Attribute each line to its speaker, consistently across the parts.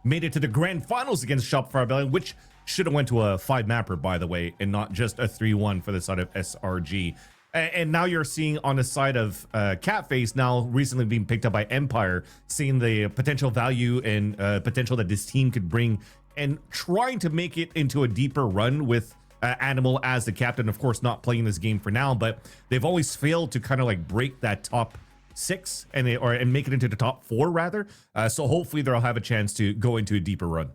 Speaker 1: made it to the grand finals against Shopify Rebellion, which should have went to a 5-mapper, by the way, and not just a 3-1 for the side of SRG. And now you're seeing on the side of Catface now recently being picked up by Empire, seeing the potential value and potential that this team could bring and trying to make it into a deeper run with Animal as the captain. Of course, not playing this game for now, but they've always failed to kind of like break that top 6 and make it into the top 4 rather. So hopefully they'll have a chance to go into a deeper run.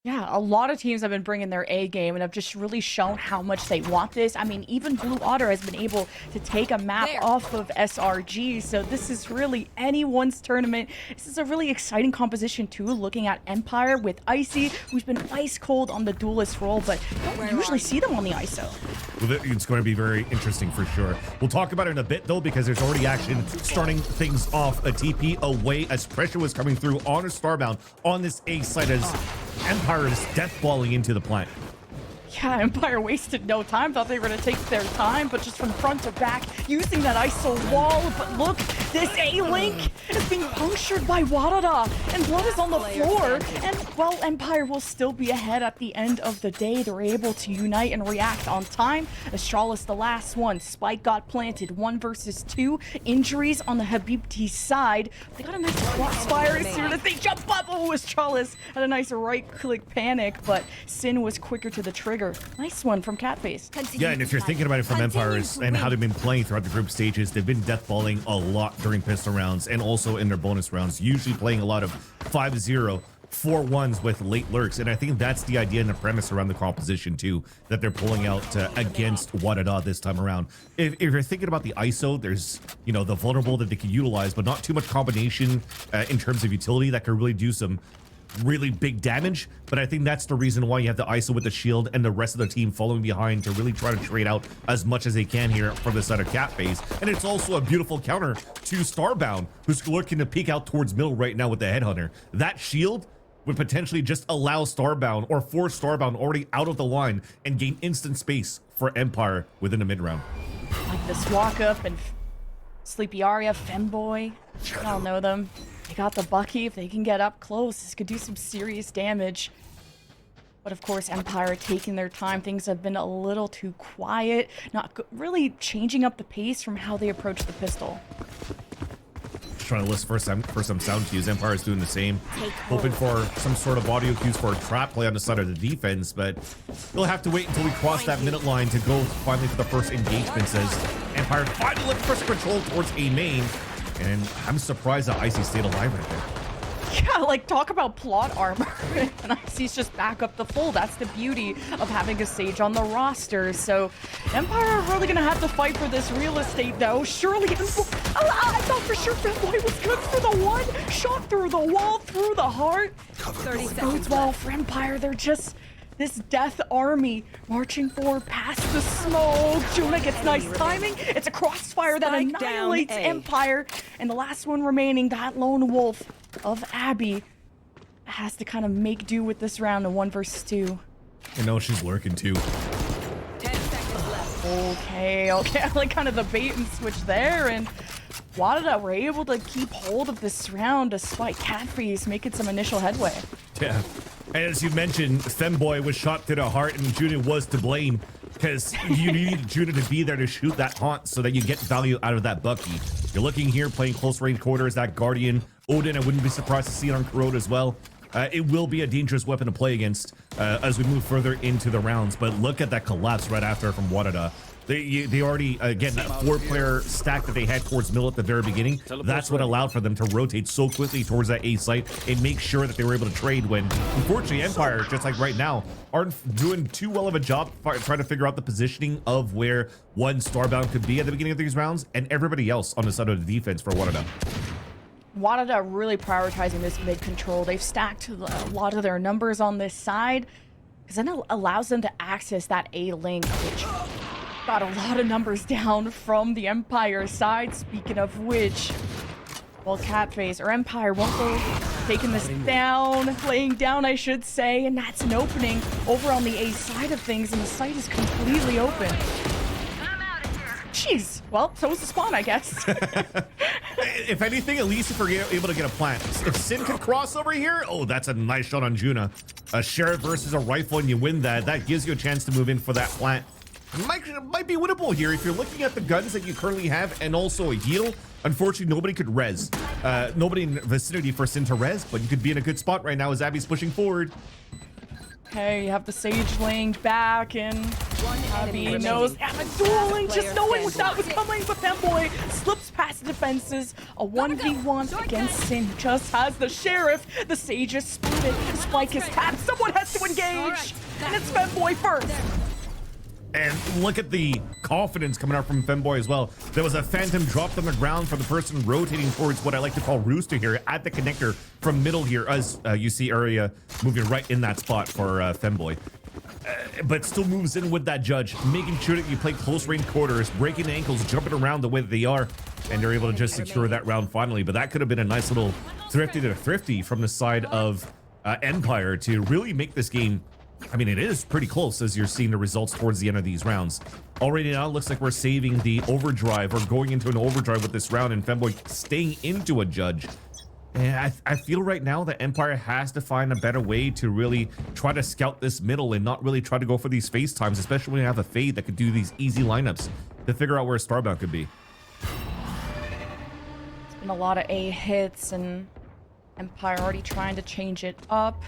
Speaker 2: Yeah, a lot of teams have been bringing their A game and have just really shown how much they want this. I mean, even Blue Otter has been able to take a map off of SRG, so this is really anyone's tournament. This is a really exciting composition too, looking at Empire with Icy, who's been ice cold on the duelist role, but you don't usually see them on the ISO.
Speaker 1: Well, it's going to be very interesting for sure. We'll talk about it in a bit though, because there's already action starting things off. A TP away as pressure was coming through on a Starbound on this A site as Empire is deathballing into the plant.
Speaker 2: Yeah, Empire wasted no time. Thought they were going to take their time, but just from front to back, using that ISO wall. But look, this A-Link is being punctured by WADA, and blood is on the floor. And, well, Empire will still be ahead at the end of the day. They're able to unite and react on time. Astralis, the last one. Spike got planted. 1 versus 2. Injuries on the Habibti side. They got a nice crossfire as soon as they jump up. Oh, Astralis had a nice right-click panic, but Sin was quicker to the trigger. Nice one from Catface.
Speaker 1: Yeah, and if you're thinking about it from Empires and how they've been playing throughout the group stages, they've been deathballing a lot during pistol rounds and also in their bonus rounds, usually playing a lot of 5-0, 4-1s with late lurks. And I think that's the idea and the premise around the composition too, that they're pulling out against WADA this time around. If you're thinking about the ISO, there's, you know, the vulnerable that they can utilize, but not too much combination in terms of utility that could really do some really big damage. But I think that's the reason why you have the ISO with the shield and the rest of the team following behind to really try to trade out as much as they can here from the side of Catface. And it's also a beautiful counter to Starbound, who's looking to peek out towards middle right now with the Headhunter. That shield would potentially just allow Starbound or force Starbound already out of the line and gain instant space for Empire within the mid round.
Speaker 2: Like this walk up and Sleepy Aria, Femboy, I don't know them. They got the Bucky. If they can get up close, this could do some serious damage. But of course, Empire taking their time. Things have been a little too quiet, not really changing up the pace from how they approach the pistol.
Speaker 1: Trying to list for some sound cues. Empire is doing the same, hoping for some sort of audio cues for a trap play on the side of the defense, but we'll have to wait until we cross that minute line to go finally for the first engagement, says Empire finally looking for some control towards A main. And I'm surprised that Icy stayed alive right there.
Speaker 2: Yeah, like talk about plot armor. And Icy's just back up the full. That's the beauty of having a Sage on the roster. So Empire are really gonna have to fight for this real estate though. Surely, I thought for sure Femboy was good for the one. Shot through the wall, through the heart. 30 seconds well for Empire. They're just this death army marching forward past the smoke. Juna gets nice timing. It's a crossfire that annihilates Empire. And the last one remaining, that lone wolf of Abby, has to kind of make do with this round of 1 versus 2.
Speaker 1: I know she's lurking too.
Speaker 3: 10 seconds left.
Speaker 2: Okay, I like kind of the bait and switch there. And WADA were able to keep hold of this round despite Catface making some initial headway.
Speaker 1: Yeah. And as you mentioned, Femboy was shot through the heart and Juna was to blame because you need Juna to be there to shoot that haunt so that you get value out of that Bucky. You're looking here playing close range quarters, that Guardian. Odin, I wouldn't be surprised to see it on Corrode as well. It will be a dangerous weapon to play against as we move further into the rounds. But look at that collapse right after from WADA. They already, again, that 4-player stack that they had towards middle at the very beginning, that's what allowed for them to rotate so quickly towards that A site and make sure that they were able to trade when, unfortunately, Empire, just like right now, aren't doing too well of a job trying to figure out the positioning of where one Starbound could be at the beginning of these rounds and everybody else on the side of the defense for WADA.
Speaker 2: WADA really prioritizing this mid control. They've stacked a lot of their numbers on this side because then it allows them to access that A link, which got a lot of numbers down from the Empire side. Speaking of which, well, Catface or Empire won't go taking this down, laying down, I should say, and that's an opening over on the A side of things, and the site is completely open. Jeez. Well, so was the spawn, I guess.
Speaker 1: If anything, at least if we're able to get a plant. If Sin could cross over here, oh, that's a nice shot on Juna. A Sheriff versus a rifle, and you win that. That gives you a chance to move in for that plant. Might be winnable here if you're looking at the guns that you currently have and also a heal. Unfortunately, nobody could res. Nobody in the vicinity for Sin to res, but you could be in a good spot right now as Abby's pushing forward.
Speaker 2: Okay, you have the Sage laying back, and Abby
Speaker 3: enemy
Speaker 2: knows
Speaker 3: remaining.
Speaker 2: dueling, just
Speaker 3: Player
Speaker 2: knowing what
Speaker 3: standing.
Speaker 2: that was coming, but Femboy slips past the defenses. A 1v1 against Sin, just has the Sheriff. The Sage is spotted, Spike is tapped, someone has to engage, and it's Femboy first.
Speaker 1: And look at the confidence coming out from Femboy as well. There was a phantom dropped on the ground for the person rotating towards what I like to call Rooster here at the connector from middle here, as you see area moving right in that spot for Femboy. But still moves in with that judge, making sure that you play close range quarters, breaking ankles, jumping around the way that they are, and they're able to just secure that round finally. But that could have been a nice little thrifty to thrifty from the side of Empire to really make this game. I mean, it is pretty close as you're seeing the results towards the end of these rounds. Already now, it looks like we're saving the overdrive or going into an overdrive with this round, and Femboy staying into a judge. And I feel right now that Empire has to find a better way to really try to scout this middle and not really try to go for these face times, especially when you have a Fade that could do these easy lineups to figure out where Starbound could be.
Speaker 2: It's been a lot of A hits, and Empire already trying to change it up.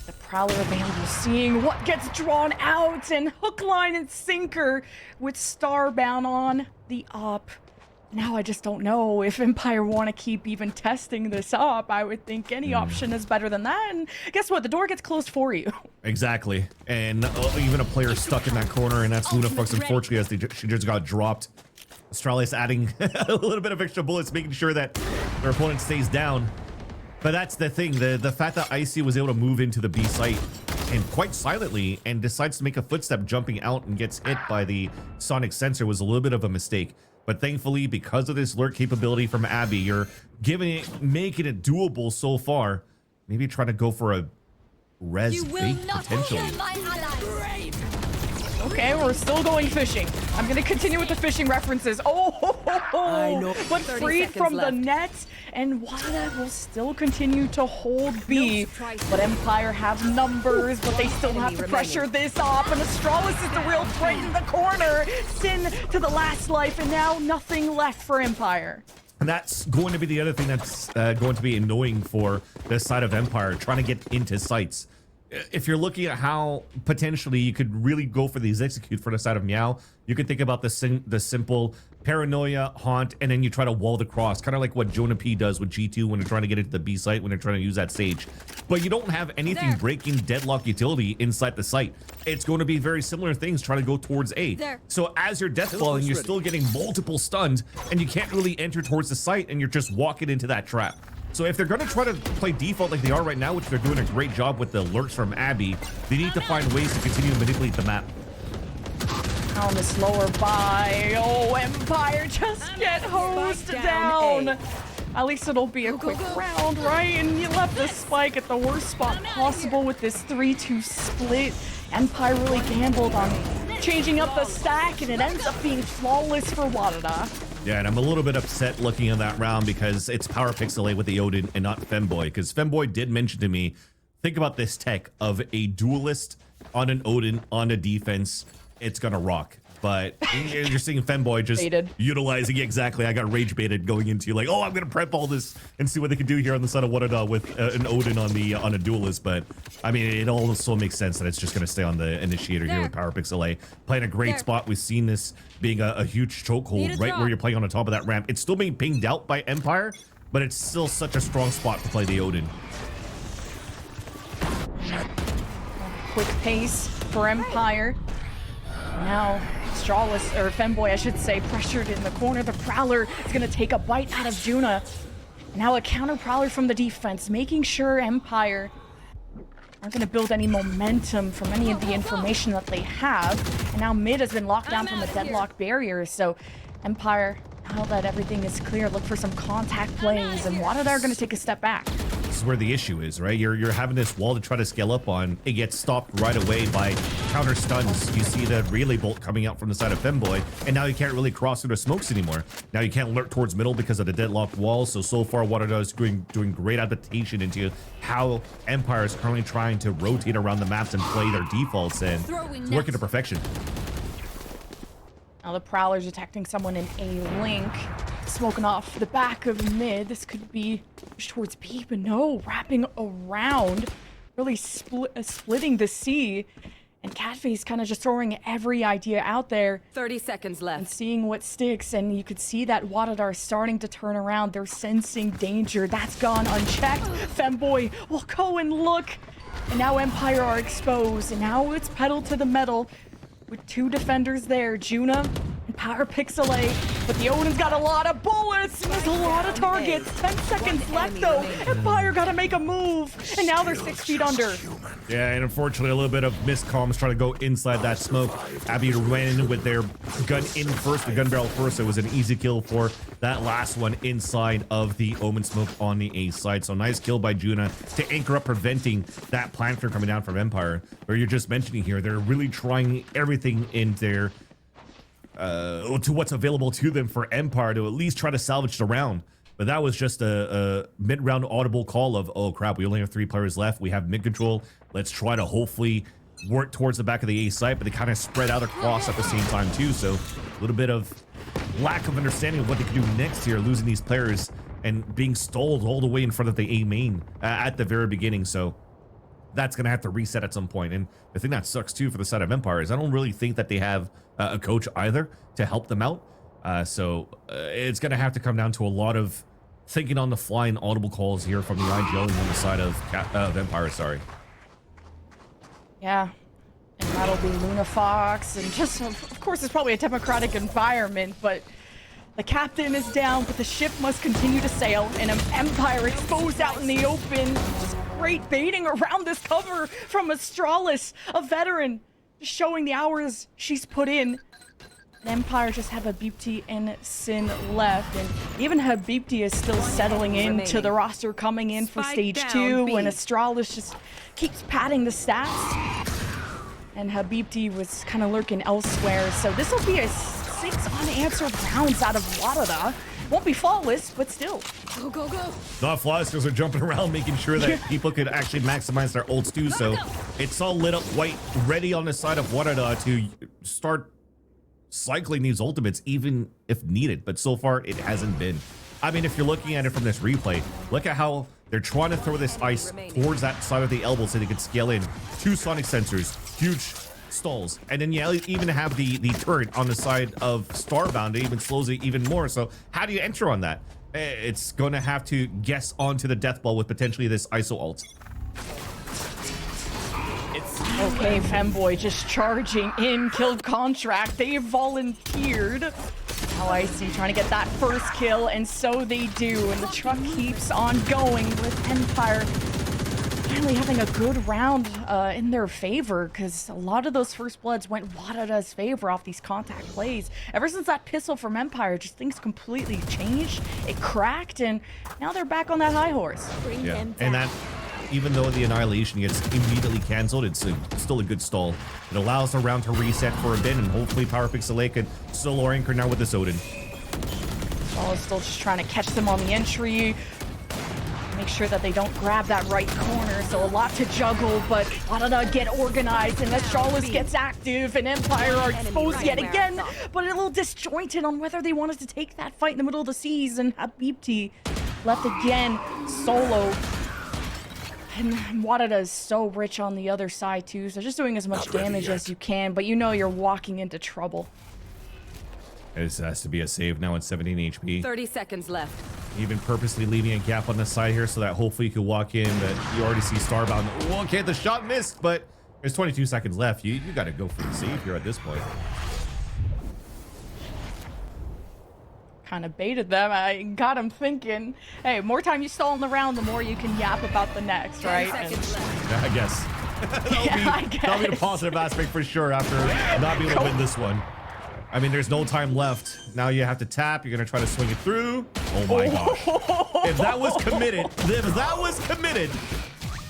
Speaker 2: The Prowler available, seeing what gets drawn out, and hook, line, and sinker with Starbound on the op. Now I just don't know if Empire want to keep even testing this up. I would think any option is better than that, and guess what? The door gets closed for you.
Speaker 1: Exactly. And even a player stuck in that corner, and that's Lunaflux, unfortunately, as she just got dropped. Astralis adding a little bit of extra bullets, making sure that their opponent stays down. But that's the thing, the fact that Icy was able to move into the B site and quite silently and decides to make a footstep jumping out and gets hit by the sonic sensor was a little bit of a mistake. But thankfully, because of this lurk capability from Abby, you're making it doable so far. Maybe trying to go for a res bait potentially.
Speaker 2: Okay, we're still going fishing. I'm gonna continue with the fishing references. But freed from the net, and WADA will still continue to hold B. But Empire have numbers, but they still have to pressure this off. And Astralis is the real threat in the corner. Sin to the last life, and now nothing left for Empire.
Speaker 1: And that's going to be the other thing that's going to be annoying for this side of Empire, trying to get into sites. If you're looking at how potentially you could really go for these execute for the side of MEOW, you could think about the simple paranoia, haunt, and then you try to wall the cross, kind of like what Jonah P does with G2 when they're trying to get into the B site, when they're trying to use that stage. But you don't have anything breaking deadlock utility inside the site. It's going to be very similar things trying to go towards A. So as you're deathballing, you're still getting multiple stunned, and you can't really enter towards the site, and you're just walking into that trap. So if they're going to try to play default like they are right now, which they're doing a great job with the lurks from Abby, they need to find ways to continue to manipulate the map.
Speaker 2: On this lower by, Empire just get hosed down. At least it'll be a quick round, right? And you left the Spike at the worst spot possible with this 3-2 split. Empire really gambled on changing up the stack, and it ends up being flawless for WADA.
Speaker 1: Yeah, and I'm a little bit upset looking at that round because it's Power Pixel A with the Odin and not Femboy, because Femboy did mention to me, think about this tech of a duelist on an Odin on a defense, it's gonna rock. But you're seeing Femboy just utilizing exactly. I got rage baited going into like, I'm gonna prep all this and see what they can do here on the side of WADA with an Odin on a duelist. But I mean, it also makes sense that it's just gonna stay on the initiator here with Power Pixel A, playing a great spot. We've seen this being a huge chokehold right where you're playing on the top of that ramp. It's still being pinged out by Empire, but it's still such a strong spot to play the Odin.
Speaker 2: Quick pace for Empire. Now, Astralis, or Femboy, I should say, pressured in the corner. The Prowler is going to take a bite out of Juna. Now a counter Prowler from the defense, making sure Empire aren't going to build any momentum from any of the information that they have. And now mid has been locked down from the deadlock barrier. So Empire, now that everything is clear, look for some contact plays. And WADA are going to take a step back.
Speaker 1: is where the issue is, right? You're having this wall to try to scale up on. It gets stopped right away by counter stuns. You see the relay bolt coming out from the side of Femboy, and now you can't really cross through the smokes anymore. Now you can't lurk towards middle because of the deadlocked wall. So far, WADA is doing great adaptation into how Empire is currently trying to rotate around the maps and play their defaults, and it's working to perfection.
Speaker 2: Now the Prowler's detecting someone in A link, smoking off the back of mid. This could be pushed towards B, but no, wrapping around, really splitting the C. And Catface kind of just throwing every idea out there.
Speaker 3: 30 seconds left.
Speaker 2: And seeing what sticks. And you could see that WADA are starting to turn around. They're sensing danger. That's gone unchecked. Femboy will go and look. And now Empire are exposed. And now it's pedal to the metal with two defenders there. Juna and Power Pixelate. But the Odin's got a lot of bullets. And there's a lot of targets. 10 seconds left though. Empire got to make a move. And now they're 6 feet under.
Speaker 1: Yeah, and unfortunately, a little bit of miscomms trying to go inside that smoke. Abby ran in with their gun in first, the gun barrel first. It was an easy kill for that last one inside of the Omen smoke on the A side. So nice kill by Juna to anchor up, preventing that planter coming down from Empire. Where you're just mentioning here, they're really trying everything in their to what's available to them for Empire to at least try to salvage the round. But that was just a mid-round audible call of, oh crap, we only have 3 players left. We have mid control. Let's try to hopefully work towards the back of the A site, but they kind of spread out across at the same time too. So a little bit of lack of understanding of what they can do next here, losing these players and being stalled all the way in front of the A main at the very beginning. So that's going to have to reset at some point. And the thing that sucks too for the side of Empire is I don't really think that they have a coach either to help them out. So it's going to have to come down to a lot of thinking on the fly and audible calls here from the IGL on the side of Empire, sorry.
Speaker 2: Yeah, and that'll be Luna Fox, and just, of course, it's probably a democratic environment, but the captain is down, but the ship must continue to sail, and an Empire exposed out in the open. Just great baiting around this cover from Astralis, a veteran, just showing the hours she's put in. Empire just have Habibti and Sin left, and even Habibti is still settling into the roster coming in for stage 2, and Astralis just keeps padding the stats. And Habibti was kind of lurking elsewhere, so this will be a 6 unanswered rounds out of WADA. Won't be flawless, but still.
Speaker 3: Go, go, go.
Speaker 1: Not flawless because they're jumping around, making sure that people could actually maximize their ults too. So it's all lit up white, ready on the side of WADA to start cycling these ultimates, even if needed. But so far, it hasn't been. I mean, if you're looking at it from this replay, look at how they're trying to throw this ice towards that side of the elbow so they could scale in. 2 sonic sensors, huge stalls, and then you even have the turret on the side of Starbound. It even slows it even more. So how do you enter on that? It's going to have to guess onto the death ball with potentially this ISO ult.
Speaker 2: Okay, Femboy just charging in, killed Contract. They volunteered. Now Icy trying to get that first kill, and so they do. And the truck keeps on going with Empire finally having a good round in their favor, because a lot of those first bloods went WADA's favor off these contact plays. Ever since that pistol from Empire, just things completely changed. It cracked, and now they're back on that high horse.
Speaker 1: Yeah, and that, even though the annihilation gets immediately canceled, it's still a good stall. It allows the round to reset for a bit, and hopefully Power Pixelate could solo anchor now with this Odin.
Speaker 2: Well, still just trying to catch them on the entry. Make sure that they don't grab that right corner, so a lot to juggle, but WADA get organized, and Astralis gets active, and Empire are exposed yet again, but a little disjointed on whether they wanted to take that fight in the middle of the seas, and Habibti left again solo. And WADA is so rich on the other side too, so just doing as much damage as you can, but you know you're walking into trouble.
Speaker 1: This has to be a save now at 17 HP.
Speaker 3: 30 seconds left.
Speaker 1: Even purposely leaving a gap on the side here so that hopefully you could walk in, but you already see Starbound. Oh, okay, the shot missed, but there's 22 seconds left. You got to go for the save here at this point.
Speaker 2: Kind of baited them. I got them thinking, hey, more time you stall in the round, the more you can yap about the next, right?
Speaker 1: Yeah, I guess.
Speaker 2: I guess.
Speaker 1: That'll be the positive aspect for sure after not being able to win this one. I mean, there's no time left. Now you have to tap. You're going to try to swing it through. Oh my gosh. If that was committed,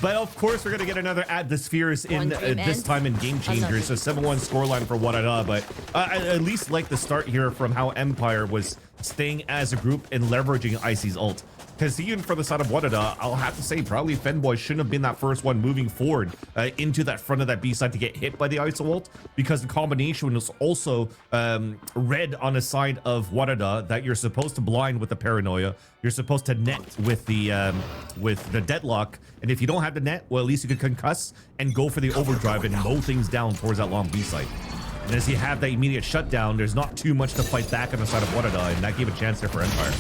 Speaker 1: but of course we're gonna get another at the spheres in this time in Game Changers. So 7-1 scoreline for WADA, but I at least like the start here from how Empire was staying as a group and leveraging Icy's ult. Because even for the side of WADA, I'll have to say probably Fenboy shouldn't have been that first one moving forward into that front of that B side to get hit by the ISO ult, because the combination was also red on the side of WADA that you're supposed to blind with the paranoia. You're supposed to net with the deadlock, and if you don't have the net, well, at least you could concuss and go for the overdrive and mow things down towards that long B site. And as you have that immediate shutdown, there's not too much to fight back on the side of WADA, and that gave a chance there for Empire.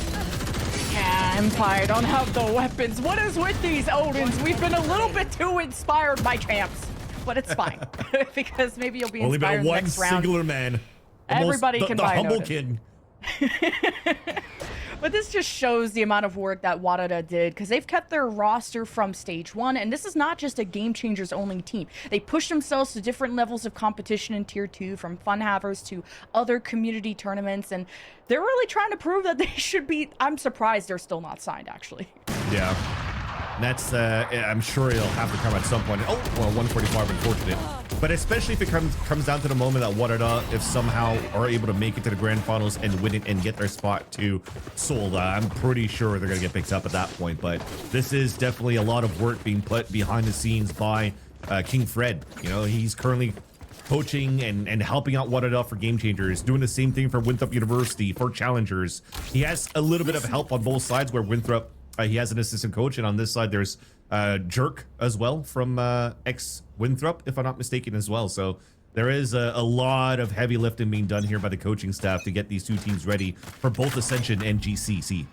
Speaker 2: Yeah, Empire don't have the weapons. What is with these Odins? We've been a little bit too inspired by champs, but it's fine because maybe you'll be inspired
Speaker 1: only been
Speaker 2: next
Speaker 1: one
Speaker 2: round.
Speaker 1: Singular man.
Speaker 2: Everybody can
Speaker 1: the
Speaker 2: buy an
Speaker 1: humble
Speaker 2: Odin.
Speaker 1: kid.
Speaker 2: But this just shows the amount of work that WADA did, because they've kept their roster from stage 1, and this is not just a Game Changers only team. They push themselves to different levels of competition in Tier 2, from Fun Havers to other community tournaments, and they're really trying to prove that they should be. I'm surprised they're still not signed, actually.
Speaker 1: Yeah. That's, I'm sure it'll have to come at some point. Oh, well, 145, unfortunate. But especially if it comes down to the moment that WADA, if somehow are able to make it to the grand finals and win it and get their spot to Seoul, I'm pretty sure they're going to get picked up at that point. But this is definitely a lot of work being put behind the scenes by King Fred. You know, he's currently coaching and helping out WADA for Game Changers, doing the same thing for Winthrop University, for Challengers. He has a little bit of help on both sides, where Winthrop, he has an assistant coach, and on this side there's Jerk as well from ex-Winthrop, if I'm not mistaken, as well. So there is a lot of heavy lifting being done here by the coaching staff to get these two teams ready for both Ascension and GCC.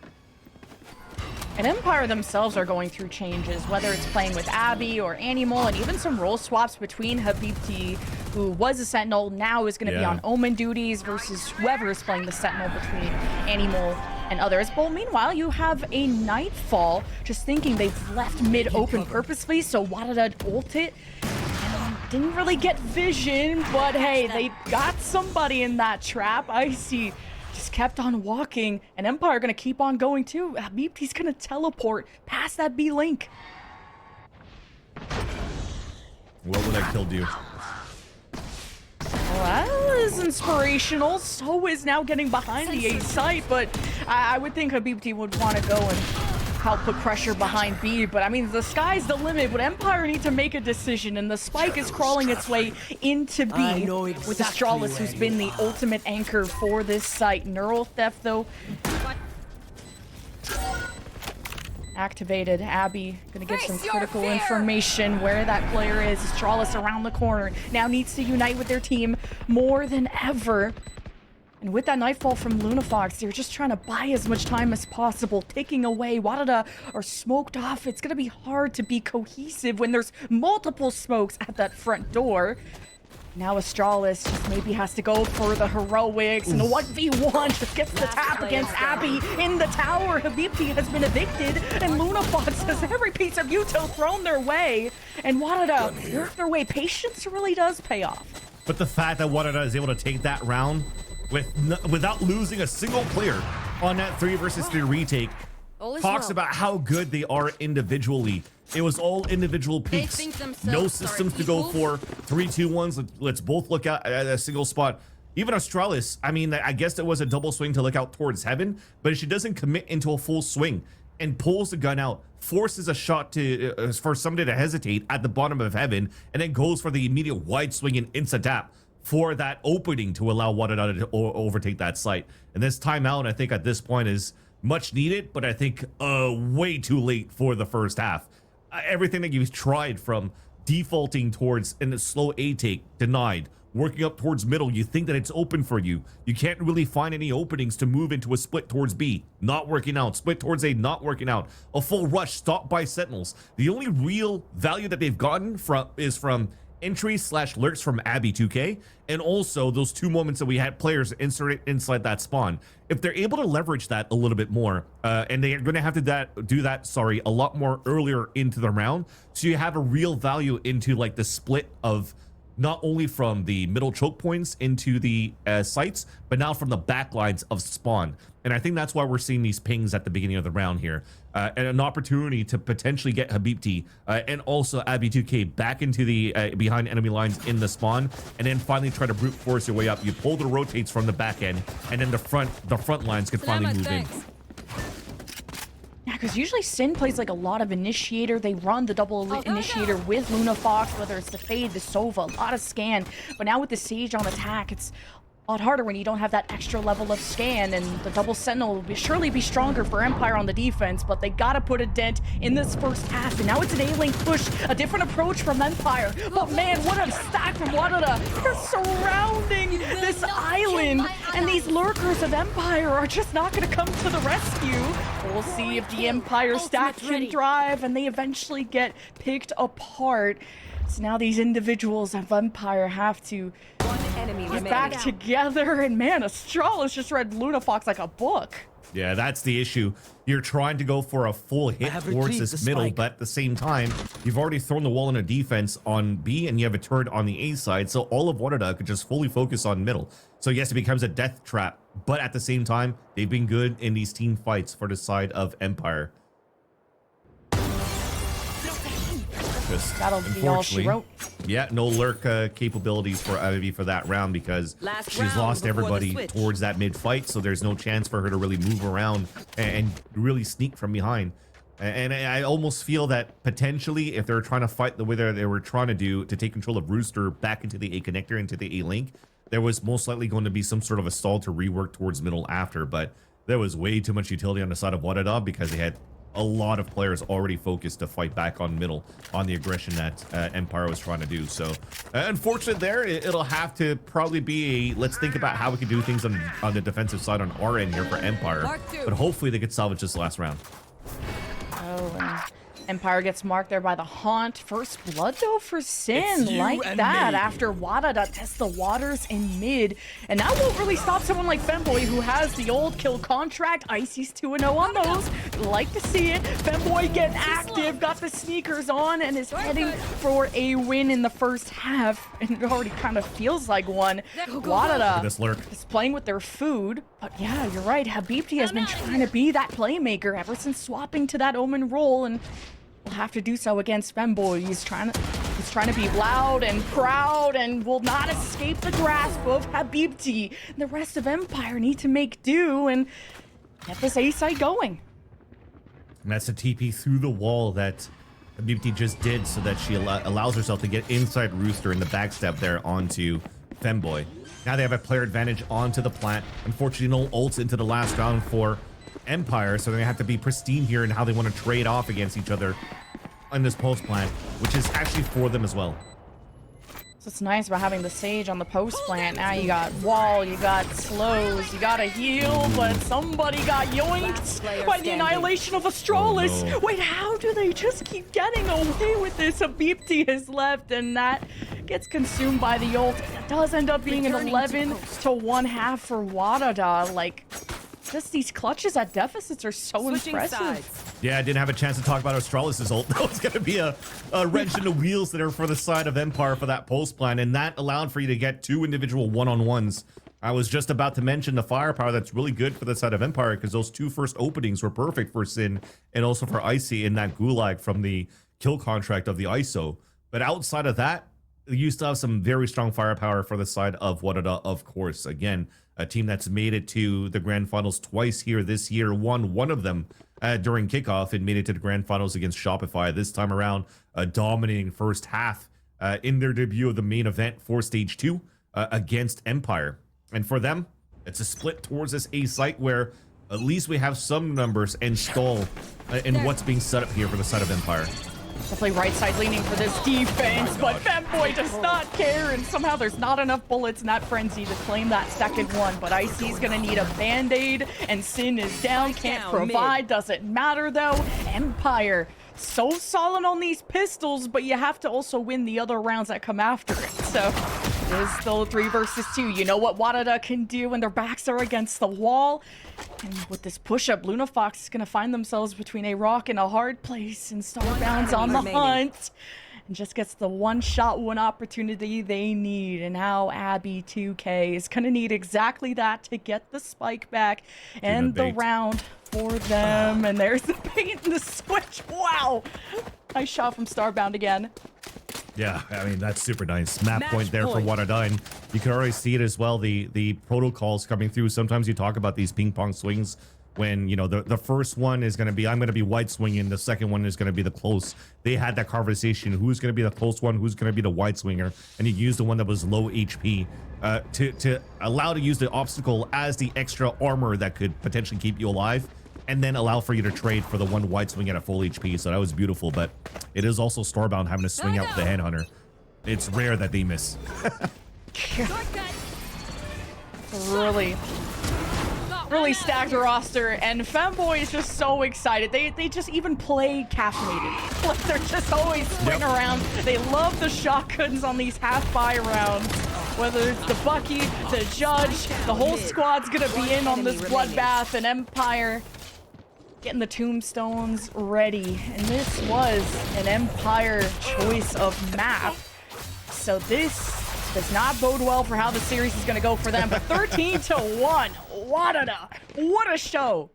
Speaker 2: And Empire themselves are going through changes, whether it's playing with Abby or Animal, and even some role swaps between Habibti, who was a Sentinel, now is going to be on Omen duties, versus whoever is playing the Sentinel between Animal and others. But meanwhile, you have a Nightfall, just thinking they've left mid open purposely, so WADA ult it. And didn't really get vision, but hey, they got somebody in that trap. Icy just kept on walking, and Empire are going to keep on going too. Habibti's going to teleport past that B link.
Speaker 1: What would have killed you?
Speaker 2: Well, that was inspirational. So is now getting behind the A site, but I would think Habibti would want to go and help put pressure behind B. But I mean, the sky's the limit. But Empire need to make a decision, and the spike is crawling its way into B with Astralis, who's been the ultimate anchor for this site. Neural Theft, though, activated. Abby gonna get some critical information where that player is. Astralis around the corner now needs to unite with their team more than ever. And with that Nightfall from Lunafox, they're just trying to buy as much time as possible, taking away. WADA are smoked off. It's gonna be hard to be cohesive when there's multiple smokes at that front door. Now Astralis just maybe has to go for the heroics, and the 1v1 just gets the tap against Abby in the tower. Habibti has been evicted, and Lunafox has every piece of Yuto thrown their way. And WADA work their way. Patience really does pay off.
Speaker 1: But the fact that WADA is able to take that round without losing a single player on that 3 versus 3 retake talks about how good they are individually. It was all individual peaks, no systems to go for. 3-2-1s. Let's both look at a single spot. Even Astralis, I mean, I guess it was a double swing to look out towards heaven, but if she doesn't commit into a full swing and pulls the gun out, forces a shot to for somebody to hesitate at the bottom of heaven, and then goes for the immediate wide swing and insta tap for that opening to allow WADA to overtake that site. And this timeout, I think at this point, is much needed, but I think way too late for the first half. Everything that you've tried, from defaulting towards in a slow A take, denied, working up towards middle, you think that it's open for you. You can't really find any openings to move into a split towards B, not working out. Split towards A, not working out. A full rush stopped by Sentinels. The only real value that they've gotten is from entries/lurks from Abby 2K, and also those 2 moments that we had players inserted inside that spawn. If they're able to leverage that a little bit more, and they're going to have to do that a lot more earlier into the round, so you have a real value into like the split of not only from the middle choke points into the sites, but now from the back lines of spawn. And I think that's why we're seeing these pings at the beginning of the round here. And an opportunity to potentially get Habibti and also Abby2K back into the behind enemy lines in the spawn, and then finally try to brute force your way up. You pull the rotates from the back end, and then the front lines can finally move in.
Speaker 2: Yeah, because usually Sin plays like a lot of initiator. They run the double initiator with Luna Fox, whether it's the Fade, the Sova, a lot of scan. But now with the Sage on attack, it's a lot harder when you don't have that extra level of scan, and the double Sentinel will surely be stronger for Empire on the defense, but they gotta put a dent in this first half. And now it's an A-lane push, a different approach from Empire. But man, what a stack from WADA. They're surrounding this island, and these lurkers of Empire are just not gonna come to the rescue. We'll see if the Empire stack can drive, and they eventually get picked apart. So now these individuals of Empire have to get back together, and man, Astralis just read Luna Fox like a book.
Speaker 1: Yeah, that's the issue. You're trying to go for a full hit towards this middle, but at the same time, you've already thrown the wall in a defense on B, and you have a turret on the A side, so all of WADA could just fully focus on middle. So yes, it becomes a death trap, but at the same time, they've been good in these team fights for the side of Empire.
Speaker 2: That'll be all she wrote.
Speaker 1: Yeah, no lurk capabilities for Ivy for that round, because she's lost everybody towards that mid fight, so there's no chance for her to really move around and really sneak from behind. And I almost feel that potentially, if they're trying to fight the way they were trying to do to take control of Rooster back into the A connector, into the A link, there was most likely going to be some sort of a stall to rework towards middle after, but there was way too much utility on the side of WADA because they had a lot of players already focused to fight back on middle on the aggression that Empire was trying to do. So unfortunate there, it'll have to probably be a let's think about how we can do things on the defensive side on our end here for Empire, but hopefully they could salvage this last round.
Speaker 2: Oh, and Empire gets marked there by the Haunt. First blood though for Sin, like that, after WADA tests the waters in mid. And that won't really stop someone like Femboy, who has the old kill contract. Icy's 2-0 on those. Like to see it. Femboy get active, got the sneakers on, and is heading for a win in the first half. And it already kind of feels like one. WADA is playing with their food. But yeah, you're right. Habibti has been trying to be that playmaker ever since swapping to that Omen role, and will have to do so against Femboy. He's trying to be loud and proud and will not escape the grasp of Habibti. And the rest of Empire need to make do and get this A site going.
Speaker 1: And that's a TP through the wall that Habibti just did, so that she allows herself to get inside Rooster in the backstep there onto Femboy. Now they have a player advantage onto the plant. Unfortunately, no ults into the last round for Empire, so they have to be pristine here in how they want to trade off against each other on this post plant, which is actually for them as well.
Speaker 2: So it's nice about having the Sage on the post plant. Now you got wall, you got slows, you got a heal, but somebody got yoinked by the annihilation of Astralis. Oh, no. Wait, how do they just keep getting away with this? Habibti is left, and that gets consumed by the ult. It does end up being an 11-1 for WADA. Like, just these clutches at deficits are so impressive.
Speaker 1: Yeah, I didn't have a chance to talk about Astralis' ult. That was going to be a wrench in the wheels that are for the side of Empire for that post plan, and that allowed for you to get two individual one-on-ones. I was just about to mention the firepower that's really good for the side of Empire, because those two first openings were perfect for Sin and also for Icy in that gulag from the kill contract of the ISO. But outside of that, you still have some very strong firepower for the side of WADA, of course. Again, a team that's made it to the grand finals twice here this year, won one of them during kickoff and made it to the grand finals against Shopify. This time around, a dominating first half in their debut of the main event for stage 2 against Empire. And for them, it's a split towards this A site where at least we have some numbers and stall in what's being set up here for the side of Empire.
Speaker 2: Definitely right side leaning for this defense, but Femboy does not care, and somehow there's not enough bullets in that frenzy to claim that second one. But Icy's gonna need a band-aid, and Sin is down, can't provide, doesn't matter though. Empire, so solid on these pistols, but you have to also win the other rounds that come after it. So it is still 3 versus 2. You know what WADA can do when their backs are against the wall. And with this push-up, Luna Fox is going to find themselves between a rock and a hard place, and Starbound's on the hunt. and just gets the one shot, one opportunity they need. And now Abby 2K is going to need exactly that to get the spike back and the round for them. And there's the bait and the switch. Wow. Nice shot from Starbound again.
Speaker 1: Yeah, I mean, that's super nice. Map point there for
Speaker 3: point.
Speaker 1: WADA. You can already see it as well, the protocols coming through. Sometimes you talk about these ping pong swings when, you know, the first one is going to be, I'm going to be wide swinging. The second one is going to be the close. They had that conversation. Who's going to be the close one? Who's going to be the wide swinger? And you use the one that was low HP to allow to use the obstacle as the extra armor that could potentially keep you alive, and then allow for you to trade for the one wide swing at a full HP. So that was beautiful, but it is also Starbound having to swing out with the Headhunter. It's rare that they miss.
Speaker 2: Really stacked roster, and Femboy is just so excited. They just even play caffeinated. Like, they're just always swinging around. They love the shotguns on these half-buy rounds. Whether it's the Bucky, the Judge, the whole squad's gonna be in on this bloodbath, and Empire getting the tombstones ready. And this was an Empire choice of map. So this does not bode well for how the series is going to go for them. But 13-1, WADA, what a show.